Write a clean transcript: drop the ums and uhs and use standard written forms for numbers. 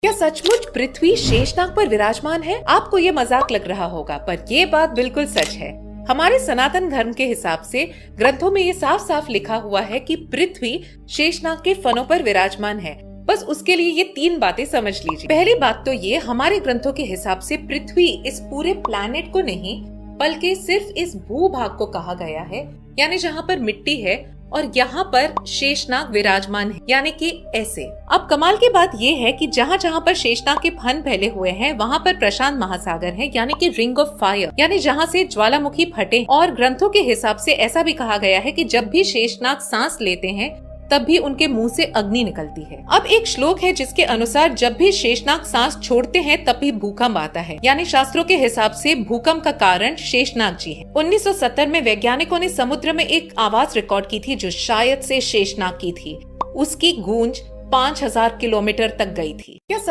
क्या सचमुच पृथ्वी शेषनाग पर विराजमान है? आपको ये मजाक लग रहा होगा, पर ये बात बिल्कुल सच है। हमारे सनातन धर्म के हिसाब से ग्रंथों में ये साफ साफ लिखा हुआ है कि पृथ्वी शेषनाग के फनों पर विराजमान है। बस उसके लिए ये 3 बातें समझ लीजिए। पहली बात तो ये, हमारे ग्रंथों के हिसाब से पृथ्वी इस पूरे प्लैनेट को नहीं, बल्कि सिर्फ इस भूभाग को कहा गया है, यानी जहाँ पर मिट्टी है और यहाँ पर शेषनाग विराजमान है, यानी कि ऐसे। अब कमाल की बात ये है कि जहाँ जहाँ पर शेषनाग के फन फैले हुए हैं, वहाँ पर प्रशांत महासागर है, यानी कि रिंग ऑफ फायर, यानी जहाँ से ज्वालामुखी फटे। और ग्रंथों के हिसाब से ऐसा भी कहा गया है कि जब भी शेषनाग सांस लेते हैं तब भी उनके मुंह से अग्नि निकलती है। अब एक श्लोक है जिसके अनुसार जब भी शेषनाग सांस छोड़ते हैं तब भी भूकंप आता है, यानी शास्त्रों के हिसाब से भूकंप का कारण शेषनाग जी है। 1970 में वैज्ञानिकों ने समुद्र में एक आवाज रिकॉर्ड की थी जो शायद से शेषनाग की थी। उसकी गूंज 5000 किलोमीटर तक गई थी। क्या